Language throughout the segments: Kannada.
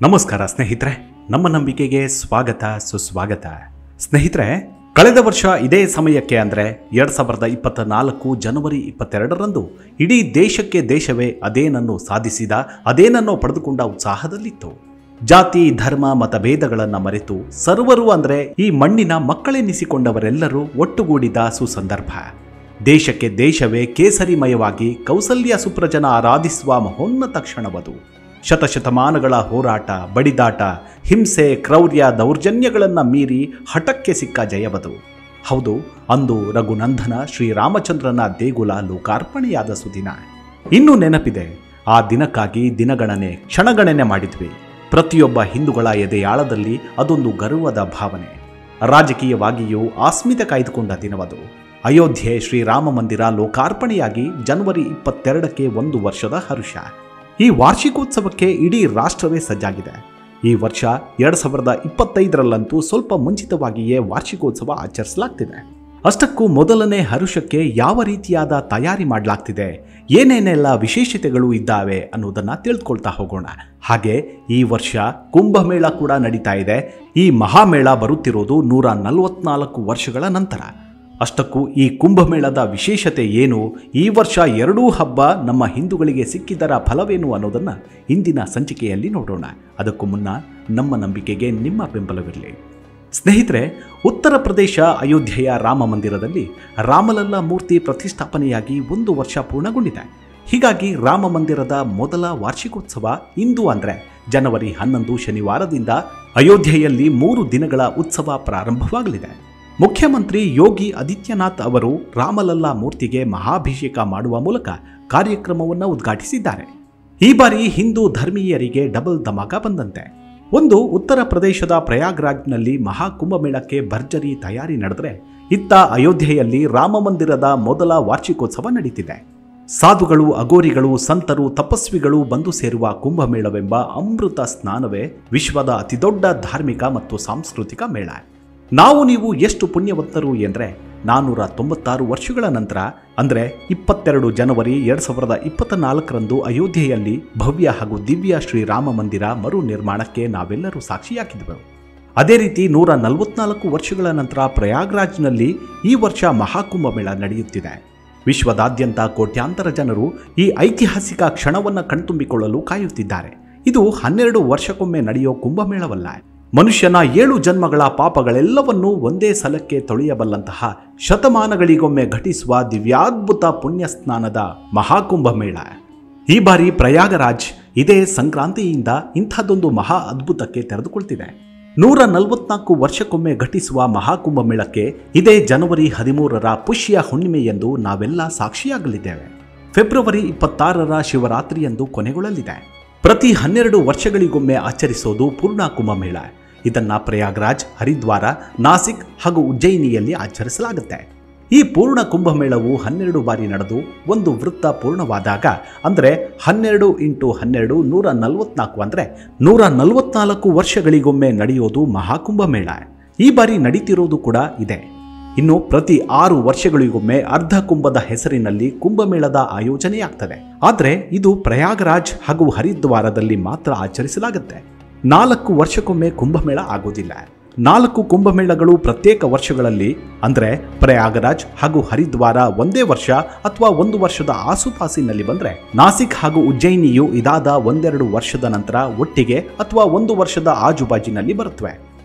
ನಮಸ್ಕಾರ ಸ್ನೇಹಿತರೆ, ನಮ್ಮ ನಂಬಿಕೆಗೆ ಸ್ವಾಗತ ಸುಸ್ವಾಗತ. ಸ್ನೇಹಿತರೆ, ಕಳೆದ ವರ್ಷ ಇದೇ ಸಮಯಕ್ಕೆ ಅಂದರೆ 2024 ಜನವರಿ 22ರಂದು ಇಡೀ ದೇಶವೇ ಅದೇನನ್ನು ಸಾಧಿಸಿದ, ಅದೇನನ್ನು ಪಡೆದುಕೊಂಡ ಉತ್ಸಾಹದಲ್ಲಿತ್ತು. ಜಾತಿ ಧರ್ಮ ಮತಭೇದಗಳನ್ನು ಮರೆತು ಸರ್ವರು ಅಂದರೆ ಈ ಮಣ್ಣಿನ ಮಕ್ಕಳೆನಿಸಿಕೊಂಡವರೆಲ್ಲರೂ ಒಟ್ಟುಗೂಡಿದ ಸುಸಂದರ್ಭ. ದೇಶವೇ ಕೇಸರಿಮಯವಾಗಿ ಕೌಸಲ್ಯ ಸುಪ್ರಜನ ಆರಾಧಿಸುವ ಮಹೋನ್ನತ ಕ್ಷಣವದು. ಶತಶತಮಾನಗಳ ಹೋರಾಟ, ಬಡಿದಾಟ, ಹಿಂಸೆ, ಕ್ರೌರ್ಯ, ದೌರ್ಜನ್ಯಗಳನ್ನು ಮೀರಿ ಹಠಕ್ಕೆ ಸಿಕ್ಕ ಜಯವದು. ಹೌದು, ಅಂದು ರಘುನಂದನ ಶ್ರೀರಾಮಚಂದ್ರನ ದೇಗುಲ ಲೋಕಾರ್ಪಣೆಯಾದ ಸುದಿನ. ಇನ್ನೂ ನೆನಪಿದೆ, ಆ ದಿನಕ್ಕಾಗಿ ದಿನಗಣನೆ ಕ್ಷಣಗಣನೆ ಮಾಡಿದ್ವಿ. ಪ್ರತಿಯೊಬ್ಬ ಹಿಂದೂಗಳ ಎದೆಯಾಳದಲ್ಲಿ ಅದೊಂದು ಗರ್ವದ ಭಾವನೆ. ರಾಜಕೀಯವಾಗಿಯೂ ಆಸ್ಮಿತೆ ಕಾಯ್ದುಕೊಂಡ ದಿನವದು. ಅಯೋಧ್ಯೆ ಶ್ರೀರಾಮ ಮಂದಿರ ಲೋಕಾರ್ಪಣೆಯಾಗಿ ಜನವರಿ 22ಕ್ಕೆ 1 ವರ್ಷದ ಹರುಷ. ಈ ವಾರ್ಷಿಕೋತ್ಸವಕ್ಕೆ ಇಡೀ ರಾಷ್ಟ್ರವೇ ಸಜ್ಜಾಗಿದೆ. ಈ ವರ್ಷ 2025ರಲ್ಲಂತೂ ಸ್ವಲ್ಪ ಮುಂಚಿತವಾಗಿಯೇ ವಾರ್ಷಿಕೋತ್ಸವ ಆಚರಿಸಲಾಗ್ತಿದೆ. ಅಷ್ಟಕ್ಕೂ ಮೊದಲನೇ ಹರುಷಕ್ಕೆ ಯಾವ ರೀತಿಯಾದ ತಯಾರಿ ಮಾಡಲಾಗ್ತಿದೆ, ಏನೇನೆಲ್ಲ ವಿಶೇಷತೆಗಳು ಇದ್ದಾವೆ ಅನ್ನೋದನ್ನು ತಿಳಿದುಕೊಳ್ತಾ ಹೋಗೋಣ. ಹಾಗೆ ಈ ವರ್ಷ ಕುಂಭಮೇಳ ಕೂಡ ನಡೀತಾ ಇದೆ. ಈ ಮಹಾಮೇಳ ಬರುತ್ತಿರೋದು 144 ವರ್ಷಗಳ ನಂತರ. ಅಷ್ಟಕ್ಕೂ ಈ ಕುಂಭಮೇಳದ ವಿಶೇಷತೆ ಏನು, ಈ ವರ್ಷ ಎರಡೂ ಹಬ್ಬ ನಮ್ಮ ಹಿಂದೂಗಳಿಗೆ ಸಿಕ್ಕಿದರ ಫಲವೇನು ಅನ್ನೋದನ್ನು ಇಂದಿನ ಸಂಚಿಕೆಯಲ್ಲಿ ನೋಡೋಣ. ಅದಕ್ಕೂ ಮುನ್ನ ನಮ್ಮ ನಂಬಿಕೆಗೆ ನಿಮ್ಮ ಬೆಂಬಲವಿರಲಿ. ಸ್ನೇಹಿತರೆ, ಉತ್ತರ ಪ್ರದೇಶ ಅಯೋಧ್ಯೆಯ ರಾಮ ಮಂದಿರದಲ್ಲಿ ರಾಮಲಲ್ಲಾ ಮೂರ್ತಿ ಪ್ರತಿಷ್ಠಾಪನೆಯಾಗಿ 1 ವರ್ಷ ಪೂರ್ಣಗೊಂಡಿದೆ. ಹೀಗಾಗಿ ರಾಮ ಮಂದಿರದ ಮೊದಲ ವಾರ್ಷಿಕೋತ್ಸವ ಇಂದು ಅಂದರೆ ಜನವರಿ 11 ಶನಿವಾರದಿಂದ ಅಯೋಧ್ಯೆಯಲ್ಲಿ 3 ದಿನಗಳ ಉತ್ಸವ ಪ್ರಾರಂಭವಾಗಲಿದೆ. ಮುಖ್ಯಮಂತ್ರಿ ಯೋಗಿ ಆದಿತ್ಯನಾಥ್ ಅವರು ರಾಮಲಲ್ಲಾ ಮೂರ್ತಿಗೆ ಮಹಾಭಿಷೇಕ ಮಾಡುವ ಮೂಲಕ ಕಾರ್ಯಕ್ರಮವನ್ನು ಉದ್ಘಾಟಿಸಿದ್ದಾರೆ. ಈ ಬಾರಿ ಹಿಂದೂ ಧರ್ಮೀಯರಿಗೆ ಡಬಲ್ ಧಮಾಕ ಬಂದಂತೆ. ಒಂದು, ಉತ್ತರ ಪ್ರದೇಶದ ಪ್ರಯಾಗ್ರಾಜ್ನಲ್ಲಿ ಮಹಾಕುಂಭಮೇಳಕ್ಕೆ ಭರ್ಜರಿ ತಯಾರಿ ನಡೆದರೆ, ಇತ್ತ ಅಯೋಧ್ಯೆಯಲ್ಲಿ ರಾಮ ಮಂದಿರದ ಮೊದಲ ವಾರ್ಷಿಕೋತ್ಸವ ನಡೀತಿದೆ. ಸಾಧುಗಳು, ಅಗೋರಿಗಳು, ಸಂತರು, ತಪಸ್ವಿಗಳು ಬಂದು ಸೇರುವ ಕುಂಭಮೇಳವೆಂಬ ಅಮೃತ ಸ್ನಾನವೇ ವಿಶ್ವದ ಅತಿದೊಡ್ಡ ಧಾರ್ಮಿಕ ಮತ್ತು ಸಾಂಸ್ಕೃತಿಕ ಮೇಳ. ನಾವು ನೀವು ಎಷ್ಟು ಪುಣ್ಯವಂತರು ಎಂದರೆ 496 ವರ್ಷಗಳ ನಂತರ ಅಂದರೆ 22 ಜನವರಿ 2024ರಂದು ಅಯೋಧ್ಯೆಯಲ್ಲಿ ಭವ್ಯ ಹಾಗೂ ದಿವ್ಯ ಶ್ರೀರಾಮ ಮಂದಿರ ಮರು ನಿರ್ಮಾಣಕ್ಕೆ ನಾವೆಲ್ಲರೂ ಸಾಕ್ಷಿಯಾಗಿದ್ದೆವು. ಅದೇ ರೀತಿ 144 ವರ್ಷಗಳ ನಂತರ ಪ್ರಯಾಗ್ರಾಜ್ನಲ್ಲಿ ಈ ವರ್ಷ ಮಹಾಕುಂಭಮೇಳ ನಡೆಯುತ್ತಿದೆ. ವಿಶ್ವದಾದ್ಯಂತ ಕೋಟ್ಯಾಂತರ ಜನರು ಈ ಐತಿಹಾಸಿಕ ಕ್ಷಣವನ್ನು ಕಣ್ತುಂಬಿಕೊಳ್ಳಲು ಕಾಯುತ್ತಿದ್ದಾರೆ. ಇದು 12 ವರ್ಷಕ್ಕೊಮ್ಮೆ ನಡೆಯೋ ಕುಂಭಮೇಳವಲ್ಲ. ಮನುಷ್ಯನ 7 ಜನ್ಮಗಳ ಪಾಪಗಳೆಲ್ಲವನ್ನೂ ಒಂದೇ ಸಲಕ್ಕೆ ತೊಳೆಯಬಲ್ಲಂತಹ ಶತಮಾನಗಳಿಗೊಮ್ಮೆ ಘಟಿಸುವ ದಿವ್ಯಾದ್ಭುತ ಪುಣ್ಯಸ್ನಾನದ ಮಹಾಕುಂಭಮೇಳ. ಈ ಬಾರಿ ಪ್ರಯಾಗರಾಜ್ ಇದೇ ಸಂಕ್ರಾಂತಿಯಿಂದ ಇಂಥದ್ದೊಂದು ಮಹಾ ಅದ್ಭುತಕ್ಕೆ ತೆರೆದುಕೊಳ್ತಿದೆ. 144 ವರ್ಷಕ್ಕೊಮ್ಮೆ ಘಟಿಸುವ ಮಹಾಕುಂಭಮೇಳಕ್ಕೆ ಇದೇ ಜನವರಿ 13ರ ಪುಷ್ಯ ಹುಣ್ಣಿಮೆಯೆಂದು ನಾವೆಲ್ಲ ಸಾಕ್ಷಿಯಾಗಲಿದ್ದೇವೆ. ಫೆಬ್ರವರಿ 26ರ ಶಿವರಾತ್ರಿಯಂದು ಕೊನೆಗೊಳ್ಳಲಿದೆ. ಪ್ರತಿ 12 ವರ್ಷಗಳಿಗೊಮ್ಮೆ ಆಚರಿಸೋದು ಪೂರ್ಣ ಕುಂಭಮೇಳ. ಇದನ್ನ ಪ್ರಯಾಗ್ರಾಜ್, ಹರಿದ್ವಾರ, ನಾಸಿಕ್ ಹಾಗೂ ಉಜ್ಜಯಿನಿಯಲ್ಲಿ ಆಚರಿಸಲಾಗುತ್ತೆ. ಈ ಪೂರ್ಣ ಕುಂಭಮೇಳವು 12 ಬಾರಿ ನಡೆದು ಒಂದು ವೃತ್ತ ಪೂರ್ಣವಾದಾಗ ಅಂದರೆ 12 × 12 144 ಅಂದರೆ 144 ವರ್ಷಗಳಿಗೊಮ್ಮೆ ನಡೆಯೋದು ಮಹಾಕುಂಭಮೇಳ. ಈ ಬಾರಿ ನಡೀತಿರೋದು ಕೂಡ ಇದೆ. ಇನ್ನು ಪ್ರತಿ 6 ವರ್ಷಗಳಿಗೊಮ್ಮೆ ಅರ್ಧ ಕುಂಭದ ಹೆಸರಿನಲ್ಲಿ ಕುಂಭಮೇಳದ ಆಯೋಜನೆಯಾಗ್ತದೆ. ಆದರೆ ಇದು ಪ್ರಯಾಗರಾಜ್ ಹಾಗೂ ಹರಿದ್ವಾರದಲ್ಲಿ ಮಾತ್ರ ಆಚರಿಸಲಾಗುತ್ತೆ. 4 ವರ್ಷಕ್ಕೊಮ್ಮೆ ಕುಂಭಮೇಳ ಆಗೋದಿಲ್ಲ. 4 ಕುಂಭಮೇಳಗಳು ಪ್ರತ್ಯೇಕ ವರ್ಷಗಳಲ್ಲಿ ಅಂದರೆ ಪ್ರಯಾಗರಾಜ್ ಹಾಗೂ ಹರಿದ್ವಾರ ಒಂದೇ ವರ್ಷ ಅಥವಾ 1 ವರ್ಷದ ಆಸುಪಾಸಿನಲ್ಲಿ ಬಂದರೆ, ನಾಸಿಕ್ ಹಾಗೂ ಉಜ್ಜಯಿನಿಯು ಇದಾದ 1-2 ವರ್ಷದ ನಂತರ ಒಟ್ಟಿಗೆ ಅಥವಾ 1 ವರ್ಷದ ಆಜುಬಾಜಿನಲ್ಲಿ ಬರುತ್ತವೆ.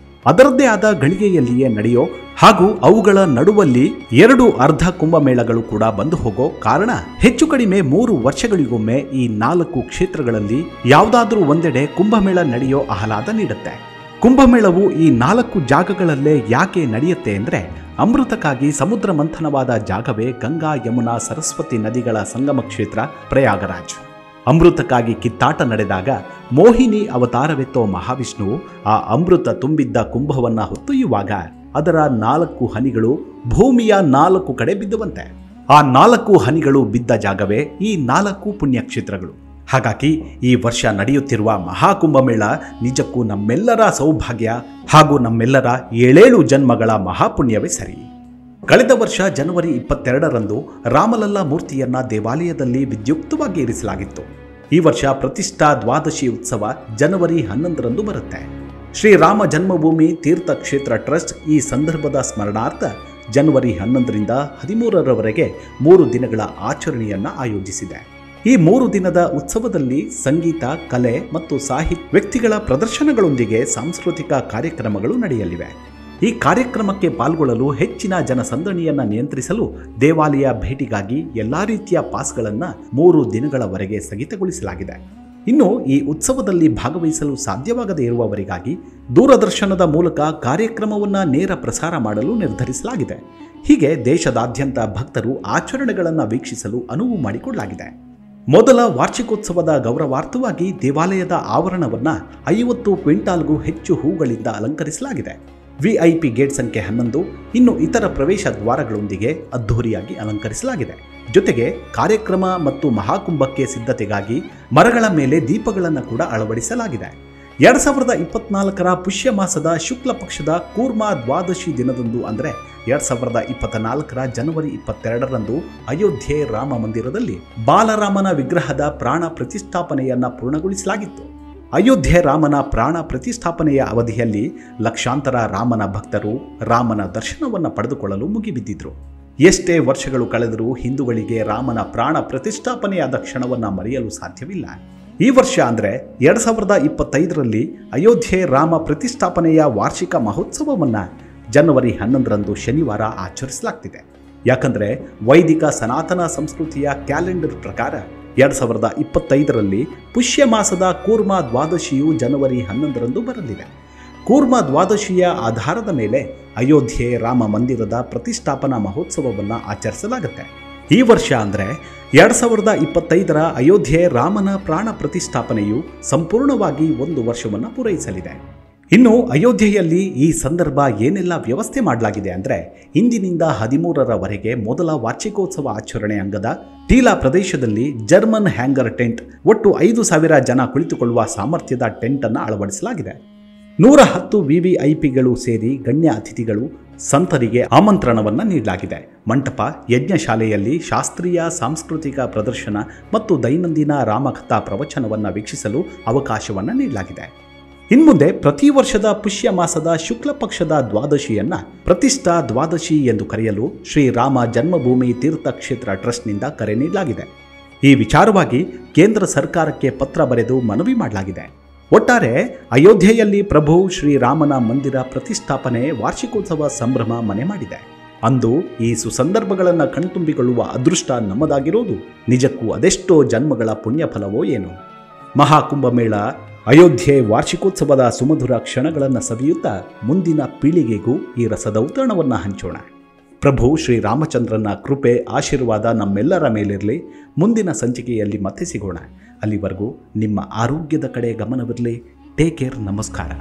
ಅದರದ್ದೇ ಆದ ಗಳಿಗೆಯಲ್ಲಿಯೇ ನಡೆಯೋ ಹಾಗೂ ಅವುಗಳ ನಡುವಲ್ಲಿ 2 ಅರ್ಧ ಕುಂಭಮೇಳಗಳು ಕೂಡ ಬಂದು ಹೋಗೋ ಕಾರಣ ಹೆಚ್ಚು ಕಡಿಮೆ 3 ವರ್ಷಗಳಿಗೊಮ್ಮೆ ಈ 4 ಕ್ಷೇತ್ರಗಳಲ್ಲಿ ಯಾವುದಾದ್ರೂ ಒಂದೆಡೆ ಕುಂಭಮೇಳ ನಡೆಯೋ ಆಹ್ಲಾದ ನೀಡುತ್ತೆ. ಕುಂಭಮೇಳವು ಈ 4 ಜಾಗಗಳಲ್ಲೇ ಯಾಕೆ ನಡೆಯುತ್ತೆ ಅಂದರೆ, ಅಮೃತಕ್ಕಾಗಿ ಸಮುದ್ರ ಮಂಥನವಾದ ಜಾಗವೇ ಗಂಗಾ, ಯಮುನಾ, ಸರಸ್ವತಿ ನದಿಗಳ ಸಂಗಮ ಕ್ಷೇತ್ರ ಪ್ರಯಾಗರಾಜ್. ಅಮೃತಕ್ಕಾಗಿ ಕಿತ್ತಾಟ ನಡೆದಾಗ ಮೋಹಿನಿ ಅವತಾರವೆತ್ತೋ ಮಹಾವಿಷ್ಣು ಆ ಅಮೃತ ತುಂಬಿದ್ದ ಕುಂಭವನ್ನು ಹೊತ್ತೊಯ್ಯುವಾಗ ಅದರ 4 ಹನಿಗಳು ಭೂಮಿಯ 4 ಕಡೆ ಬಿದ್ದುವಂತೆ. ಆ 4 ಹನಿಗಳು ಬಿದ್ದ ಜಾಗವೇ ಈ 4 ಪುಣ್ಯಕ್ಷೇತ್ರಗಳು. ಹಾಗಾಗಿ ಈ ವರ್ಷ ನಡೆಯುತ್ತಿರುವ ಮಹಾಕುಂಭಮೇಳ ನಿಜಕ್ಕೂ ನಮ್ಮೆಲ್ಲರ ಸೌಭಾಗ್ಯ ಹಾಗೂ ನಮ್ಮೆಲ್ಲರ 7 ಜನ್ಮಗಳ ಮಹಾಪುಣ್ಯವೇ ಸರಿ. ಕಳೆದ ವರ್ಷ ಜನವರಿ 22ರಂದು ರಾಮಲಲ್ಲಾ ಮೂರ್ತಿಯನ್ನ ದೇವಾಲಯದಲ್ಲಿ ವಿದ್ಯುಕ್ತವಾಗಿ ಇರಿಸಲಾಗಿತ್ತು. ಈ ವರ್ಷ ಪ್ರತಿಷ್ಠಾ ದ್ವಾದಶಿ ಉತ್ಸವ ಜನವರಿ 11ರಂದು ಬರುತ್ತೆ. ಶ್ರೀರಾಮ ಜನ್ಮಭೂಮಿ ತೀರ್ಥಕ್ಷೇತ್ರ ಟ್ರಸ್ಟ್ ಈ ಸಂದರ್ಭದ ಸ್ಮರಣಾರ್ಥ ಜನವರಿ 11ರಿಂದ 13ರವರೆಗೆ 3 ದಿನಗಳ ಆಚರಣೆಯನ್ನು ಆಯೋಜಿಸಿದೆ. ಈ 3 ದಿನದ ಉತ್ಸವದಲ್ಲಿ ಸಂಗೀತ, ಕಲೆ ಮತ್ತು ಸಾಹಿತ್ಯ ವ್ಯಕ್ತಿಗಳ ಪ್ರದರ್ಶನಗಳೊಂದಿಗೆ ಸಾಂಸ್ಕೃತಿಕ ಕಾರ್ಯಕ್ರಮಗಳು ನಡೆಯಲಿವೆ. ಈ ಕಾರ್ಯಕ್ರಮಕ್ಕೆ ಪಾಲ್ಗೊಳ್ಳಲು ಹೆಚ್ಚಿನ ಜನಸಂದಣಿಯನ್ನು ನಿಯಂತ್ರಿಸಲು ದೇವಾಲಯ ಭೇಟಿಗಾಗಿ ಎಲ್ಲಾ ರೀತಿಯ ಪಾಸ್ಗಳನ್ನು 3 ದಿನಗಳವರೆಗೆ ಸ್ಥಗಿತಗೊಳಿಸಲಾಗಿದೆ. ಇನ್ನು ಈ ಉತ್ಸವದಲ್ಲಿ ಭಾಗವಹಿಸಲು ಸಾಧ್ಯವಾಗದೇ ಇರುವವರಿಗಾಗಿ ದೂರದರ್ಶನದ ಮೂಲಕ ಕಾರ್ಯಕ್ರಮವನ್ನು ನೇರ ಪ್ರಸಾರ ಮಾಡಲು ನಿರ್ಧರಿಸಲಾಗಿದೆ. ಹೀಗೆ ದೇಶದಾದ್ಯಂತ ಭಕ್ತರು ಆಚರಣೆಗಳನ್ನು ವೀಕ್ಷಿಸಲು ಅನುವು ಮಾಡಿಕೊಡಲಾಗಿದೆ. ಮೊದಲ ವಾರ್ಷಿಕೋತ್ಸವದ ಗೌರವಾರ್ಥವಾಗಿ ದೇವಾಲಯದ ಆವರಣವನ್ನು 50 ಕ್ವಿಂಟಾಲ್ಗೂ ಹೆಚ್ಚು ಹೂಗಳಿಂದ ಅಲಂಕರಿಸಲಾಗಿದೆ. ವಿಐಪಿ ಗೇಟ್ ಸಂಖ್ಯೆ 11 ಇನ್ನು ಇತರ ಪ್ರವೇಶ ದ್ವಾರಗಳೊಂದಿಗೆ ಅದ್ಧೂರಿಯಾಗಿ ಅಲಂಕರಿಸಲಾಗಿದೆ. ಜೊತೆಗೆ ಕಾರ್ಯಕ್ರಮ ಮತ್ತು ಮಹಾಕುಂಭಕ್ಕೆ ಸಿದ್ಧತೆಗಾಗಿ ಮರಗಳ ಮೇಲೆ ದೀಪಗಳನ್ನು ಕೂಡ ಅಳವಡಿಸಲಾಗಿದೆ. 2024ರ ಪುಷ್ಯ ಮಾಸದ ಶುಕ್ಲ ಪಕ್ಷದ ಕೂರ್ಮ ದ್ವಾದಶಿ ದಿನದಂದು ಅಂದರೆ 2024ರ ಜನವರಿ 22ರಂದು ಅಯೋಧ್ಯೆ ರಾಮ ಮಂದಿರದಲ್ಲಿ ಬಾಲರಾಮನ ವಿಗ್ರಹದ ಪ್ರಾಣ ಪ್ರತಿಷ್ಠಾಪನೆಯನ್ನು ಪೂರ್ಣಗೊಳಿಸಲಾಗಿತ್ತು. ಅಯೋಧ್ಯೆ ರಾಮನ ಪ್ರಾಣ ಪ್ರತಿಷ್ಠಾಪನೆಯ ಅವಧಿಯಲ್ಲಿ ಲಕ್ಷಾಂತರ ರಾಮನ ಭಕ್ತರು ರಾಮನ ದರ್ಶನವನ್ನು ಪಡೆದುಕೊಳ್ಳಲು ಮುಗಿಬಿದ್ದಿದ್ರು. ಎಷ್ಟೇ ವರ್ಷಗಳು ಕಳೆದರೂ ಹಿಂದೂಗಳಿಗೆ ರಾಮನ ಪ್ರಾಣ ಪ್ರತಿಷ್ಠಾಪನೆಯಾದ ಕ್ಷಣವನ್ನು ಮರೆಯಲು ಸಾಧ್ಯವಿಲ್ಲ. ಈ ವರ್ಷ ಅಂದರೆ 2025ರಲ್ಲಿ ಅಯೋಧ್ಯೆ ರಾಮ ಪ್ರತಿಷ್ಠಾಪನೆಯ ವಾರ್ಷಿಕ ಮಹೋತ್ಸವವನ್ನು ಜನವರಿ 11ರಂದು ಶನಿವಾರ ಆಚರಿಸಲಾಗ್ತಿದೆ. ಯಾಕಂದರೆ ವೈದಿಕ ಸನಾತನ ಸಂಸ್ಕೃತಿಯ ಕ್ಯಾಲೆಂಡರ್ ಪ್ರಕಾರ 2025ರಲ್ಲಿ ಪುಷ್ಯ ಮಾಸದ ಕೂರ್ಮ ದ್ವಾದಶಿಯು ಜನವರಿ 11ರಂದು ಬರಲಿದೆ. ಕೂರ್ಮ ದ್ವಾದಶಿಯ ಆಧಾರದ ಮೇಲೆ ಅಯೋಧ್ಯೆ ರಾಮ ಮಂದಿರದ ಪ್ರತಿಷ್ಠಾಪನಾ ಮಹೋತ್ಸವವನ್ನು ಆಚರಿಸಲಾಗುತ್ತೆ. ಈ ವರ್ಷ ಅಂದರೆ 2025ರ ಅಯೋಧ್ಯೆ ರಾಮನ ಪ್ರಾಣ ಪ್ರತಿಷ್ಠಾಪನೆಯು ಸಂಪೂರ್ಣವಾಗಿ 1 ವರ್ಷವನ್ನು ಪೂರೈಸಲಿದೆ. ಇನ್ನು ಅಯೋಧ್ಯೆಯಲ್ಲಿ ಈ ಸಂದರ್ಭ ಏನೆಲ್ಲ ವ್ಯವಸ್ಥೆ ಮಾಡಲಾಗಿದೆ ಅಂದರೆ, ಇಂದಿನಿಂದ 13ರವರೆಗೆ ಮೊದಲ ವಾರ್ಷಿಕೋತ್ಸವ ಆಚರಣೆ ಅಂಗದ ಟೀಲಾ ಪ್ರದೇಶದಲ್ಲಿ ಜರ್ಮನ್ ಹ್ಯಾಂಗರ್ ಟೆಂಟ್ ಒಟ್ಟು 5,000 ಜನ ಕುಳಿತುಕೊಳ್ಳುವ ಸಾಮರ್ಥ್ಯದ ಟೆಂಟ್ ಅನ್ನು ಅಳವಡಿಸಲಾಗಿದೆ. 110 ವಿವಿಐಪಿಗಳು ಸೇರಿ ಗಣ್ಯ ಅತಿಥಿಗಳು ಸಂತರಿಗೆ ಆಮಂತ್ರಣವನ್ನು ನೀಡಲಾಗಿದೆ. ಮಂಟಪ, ಯಜ್ಞಶಾಲೆಯಲ್ಲಿ ಶಾಸ್ತ್ರೀಯ ಸಾಂಸ್ಕೃತಿಕ ಪ್ರದರ್ಶನ ಮತ್ತು ದೈನಂದಿನ ರಾಮಕಥಾ ಪ್ರವಚನವನ್ನು ವೀಕ್ಷಿಸಲು ಅವಕಾಶವನ್ನು ನೀಡಲಾಗಿದೆ. ಇನ್ಮುಂದೆ ಪ್ರತಿ ವರ್ಷದ ಪುಷ್ಯ ಮಾಸದ ಶುಕ್ಲ ಪಕ್ಷದ ದ್ವಾದಶಿಯನ್ನು ಪ್ರತಿಷ್ಠಾ ದ್ವಾದಶಿ ಎಂದು ಕರೆಯಲು ಶ್ರೀರಾಮ ಜನ್ಮಭೂಮಿ ತೀರ್ಥಕ್ಷೇತ್ರ ಟ್ರಸ್ಟ್ನಿಂದ ಕರೆ ನೀಡಲಾಗಿದೆ. ಈ ವಿಚಾರವಾಗಿ ಕೇಂದ್ರ ಸರ್ಕಾರಕ್ಕೆ ಪತ್ರ ಬರೆದು ಮನವಿ ಮಾಡಲಾಗಿದೆ. ಒಟ್ಟಾರೆ ಅಯೋಧ್ಯೆಯಲ್ಲಿ ಪ್ರಭು ಶ್ರೀರಾಮನ ಮಂದಿರ ಪ್ರತಿಷ್ಠಾಪನೆ ವಾರ್ಷಿಕೋತ್ಸವ ಸಂಭ್ರಮ ಮನೆ ಮಾಡಿದೆ. ಅಂದು ಈ ಸುಸಂದರ್ಭಗಳನ್ನು ಕಣ್ತುಂಬಿಕೊಳ್ಳುವ ಅದೃಷ್ಟ ನಮ್ಮದಾಗಿರೋದು ನಿಜಕ್ಕೂ ಅದೆಷ್ಟೋ ಜನ್ಮಗಳ ಪುಣ್ಯಫಲವೋ ಏನೋ. ಮಹಾಕುಂಭಮೇಳ ಅಯೋಧ್ಯೆ ವಾರ್ಷಿಕೋತ್ಸವದ ಸುಮಧುರ ಕ್ಷಣಗಳನ್ನು ಸವಿಯುತ್ತಾ ಮುಂದಿನ ಪೀಳಿಗೆಗೂ ಈ ರಸದೌತಣವನ್ನು ಹಂಚೋಣ. ಪ್ರಭು ಶ್ರೀರಾಮಚಂದ್ರನ ಕೃಪೆ ಆಶೀರ್ವಾದ ನಮ್ಮೆಲ್ಲರ ಮೇಲಿರಲಿ. ಮುಂದಿನ ಸಂಚಿಕೆಯಲ್ಲಿ ಮತ್ತೆ ಸಿಗೋಣ. ಅಲ್ಲಿವರೆಗೂ ನಿಮ್ಮ ಆರೋಗ್ಯದ ಕಡೆ ಗಮನವಿರಲಿ. Take care. ನಮಸ್ಕಾರ.